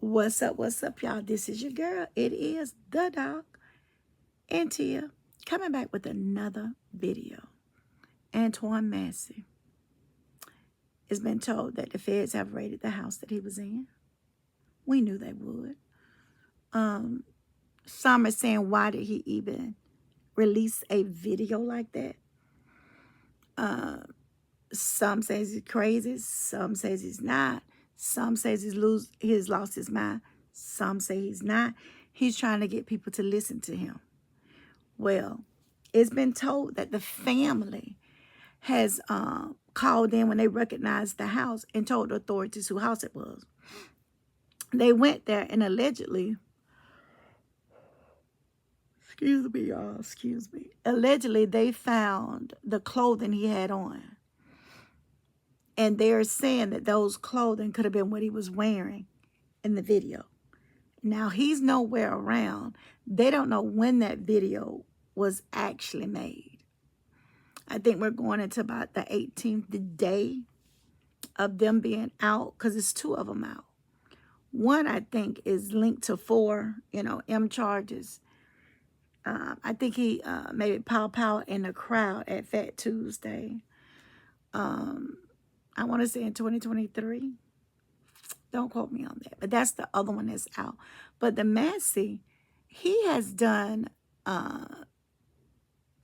What's up, y'all? This is your girl. It is the dog, Antia, coming back with another video. Antoine Massey. It's been told that the feds have raided the house that he was in. We knew they would. Some are saying, why did he even release a video like that? Some says he's crazy. Some says he's not. Some says he's lost his mind. Some say he's not. He's trying to get people to listen to him. Well, it's been told that the family has called in when they recognized the house and told the authorities whose house it was. They went there and allegedly, allegedly they found the clothing he had on. And they're saying that those clothing could have been what he was wearing in the video. Now, he's nowhere around. They don't know when that video was actually made. I think we're going into about the 18th, the day of them being out, because it's two of them out. One, I think, is linked to 4, M charges. I think he maybe pow in the crowd at Fat Tuesday. I want to say in 2023. Don't quote me on that. But that's the other one that's out. But the Massey, he has done, I'm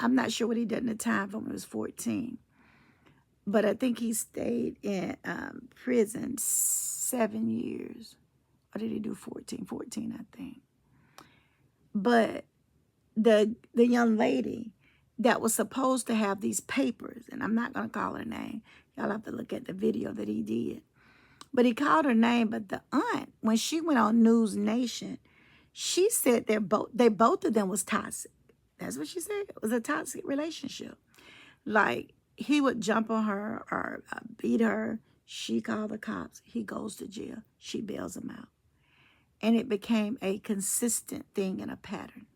not sure what he did in the time from when he was 14. But I think he stayed in prison 7 years. Or did he do 14? 14, I think. But the young lady that was supposed to have these papers, and I'm not going to call her name. Y'all have to look at the video that he did. But he called her name. But the aunt, when she went on News Nation, she said they both of them was toxic. That's what she said. It was a toxic relationship. Like, he would jump on her or beat her. She called the cops. He goes to jail. She bails him out. And it became a consistent thing and a pattern.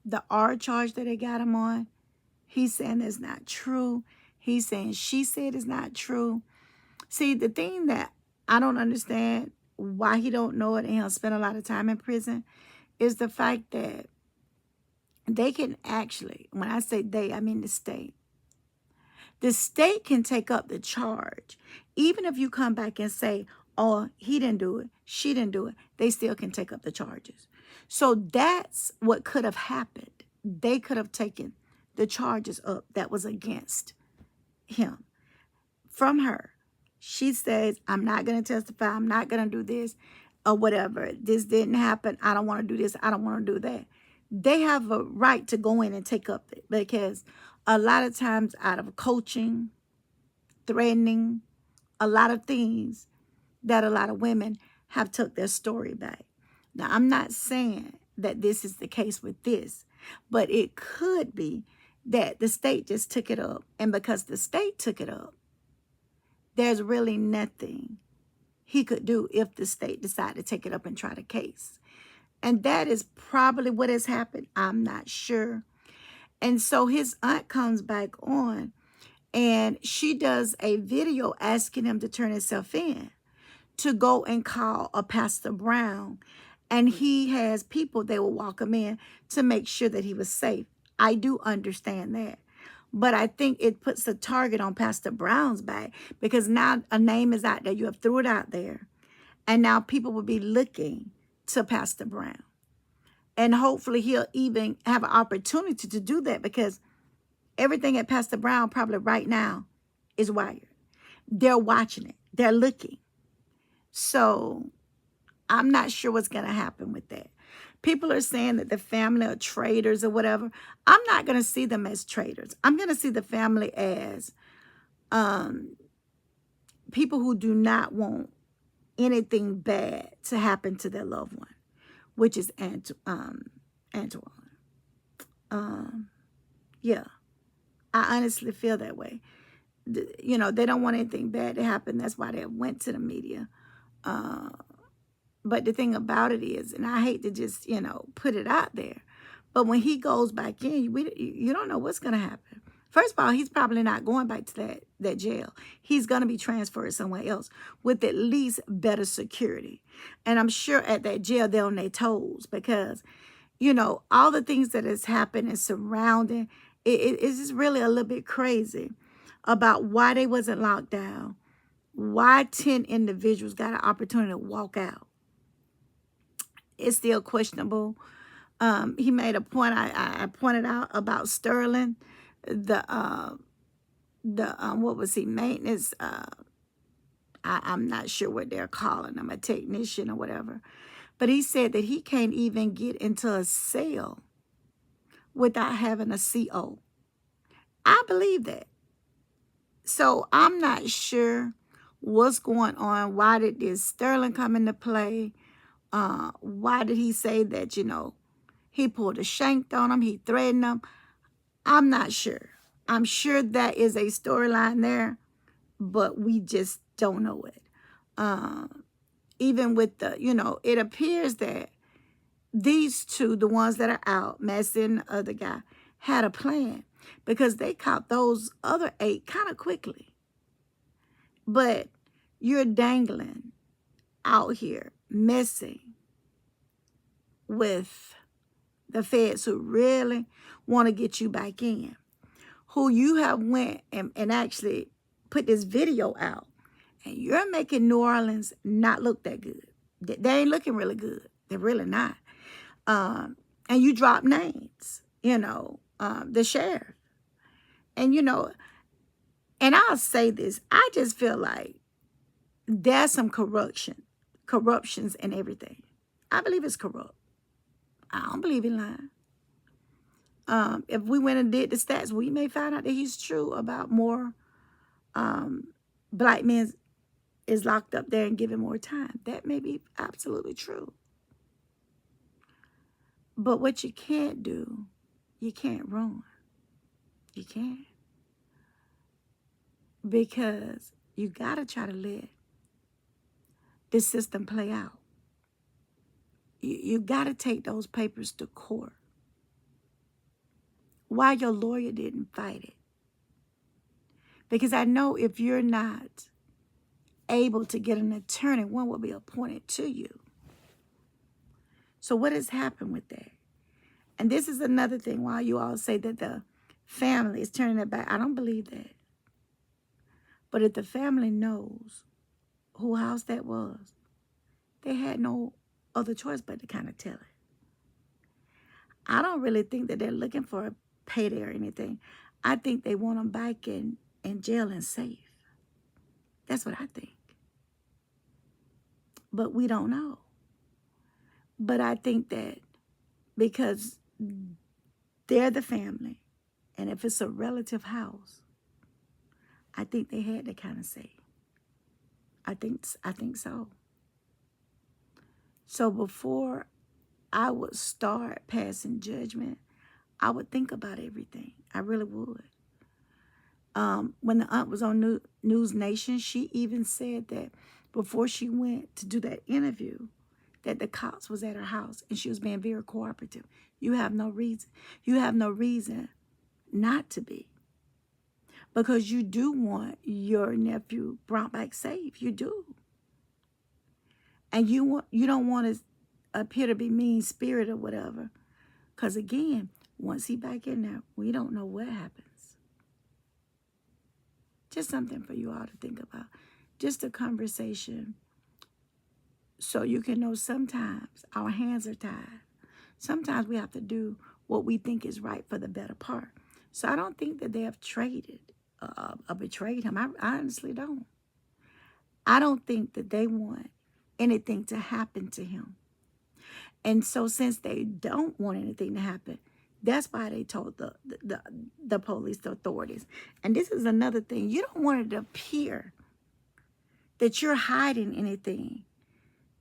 The R charge that they got him on, he's saying it's not true. He's saying she said it's not true. See, the thing that I don't understand why he don't know it and he'll spend a lot of time in prison is the fact that they can actually, when I say they, I mean the state. The state can take up the charge. Even if you come back and say, oh, he didn't do it, she didn't do it, they still can take up the charges. So that's what could have happened. They could have taken the charges up that was against him from her. She says, I'm not going to testify. I'm not going to do this or whatever. This didn't happen. I don't want to do this. I don't want to do that. They have a right to go in and take up it because a lot of times out of coaching, threatening, a lot of things that a lot of women have took their story back. Now, I'm not saying that this is the case with this, but it could be that the state just took it up. And because the state took it up, there's really nothing he could do if the state decided to take it up and try the case. And that is probably what has happened. I'm not sure. And so his aunt comes back on and she does a video asking him to turn himself in to go and call a Pastor Brown. And he has people, they will walk him in to make sure that he was safe. I do understand that. But I think it puts a target on Pastor Brown's back because now a name is out there. You have threw it out there. And now people will be looking to Pastor Brown. And hopefully he'll even have an opportunity to do that because everything at Pastor Brown probably right now is wired. They're watching it. They're looking. So I'm not sure what's going to happen with that. People are saying that the family are traitors or whatever. I'm not going to see them as traitors. I'm going to see the family as people who do not want anything bad to happen to their loved one, which is Antoine. Yeah, I honestly feel that way. They don't want anything bad to happen. That's why they went to the media. But the thing about it is, and I hate to just, put it out there, but when he goes back in, you don't know what's going to happen. First of all, he's probably not going back to that jail. He's going to be transferred somewhere else with at least better security. And I'm sure at that jail, they're on their toes because, you know, all the things that has happened and surrounding, it's just really a little bit crazy about why they wasn't locked down, why 10 individuals got an opportunity to walk out. It's still questionable. He made a point I pointed out about Sterling, the what was he, maintenance, I'm not sure what they're calling him, a technician or whatever. But he said that he can't even get into a cell without having a CO. I believe that. So I'm not sure what's going on. Why did this Sterling come into play? Why did he say that, you know, he pulled a shank on him, he threatened him? I'm not sure. I'm sure that is a storyline there, but we just don't know it. Even with the, you know, it appears that these two, the ones that are out, Massey and the other guy, had a plan because they caught those other 8 kind of quickly. But you're dangling out here, messing with the feds who really want to get you back in, who you have went and actually put this video out, and you're making New Orleans not look that good. They ain't looking really good. They're really not. And you drop names, you know, the sheriff. And, you know, and I'll say this, I just feel like there's some corruptions and everything. I believe it's corrupt. I don't believe in lying. If we went and did the stats, we may find out that he's true about more black men is locked up there and given more time. That may be absolutely true. But what you can't do, you can't ruin. You can't. Because you got to try to let this system play out. You got to take those papers to court. Why your lawyer didn't fight it? Because I know if you're not able to get an attorney, one will be appointed to you. So what has happened with that? And this is another thing why you all say that the family is turning their back. I don't believe that. But if the family knows whose house that was, they had no other choice but to kind of tell it. I don't really think that they're looking for a payday or anything. I think they want them back in jail and safe. That's what I think. But we don't know. But I think that because they're the family, and if it's a relative house, I think they had to kind of say. I think so. So before I would start passing judgment, I would think about everything. I really would. When the aunt was on News Nation, she even said that before she went to do that interview, that the cops was at her house and she was being very cooperative. You have no reason. You have no reason not to be. Because you do want your nephew brought back safe. You do. And you don't want to appear to be mean-spirited or whatever. Because again, once he back in there, we don't know what happens. Just something for you all to think about. Just a conversation so you can know sometimes our hands are tied. Sometimes we have to do what we think is right for the better part. So I don't think that they have traded or betrayed him. I honestly don't. I don't think that they want anything to happen to him. And so since they don't want anything to happen, that's why they told the police, the authorities. And this is another thing. You don't want it to appear that you're hiding anything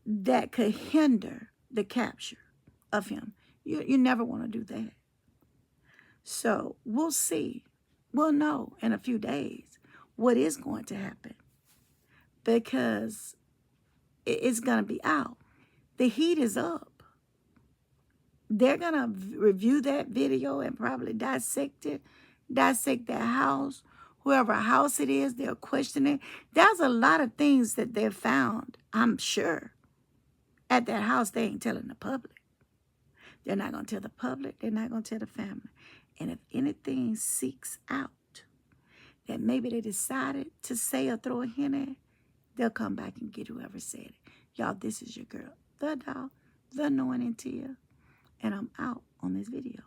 that could hinder the capture of him. You never want to do that. So we'll see. We'll know in a few days what is going to happen. Because it's going to be out. The heat is up. They're going to review that video and probably dissect it dissect that house. Whoever house it is, they'll question it. There's a lot of things that they've found, I'm sure, at that house they ain't telling the public. They're not going to tell the public. They're not going to tell the family. And if anything seeks out that maybe they decided to say or throw a hint at, they'll come back and get whoever said it. Y'all, this is your girl, the doll, the anointing Tia, and I'm out on this video.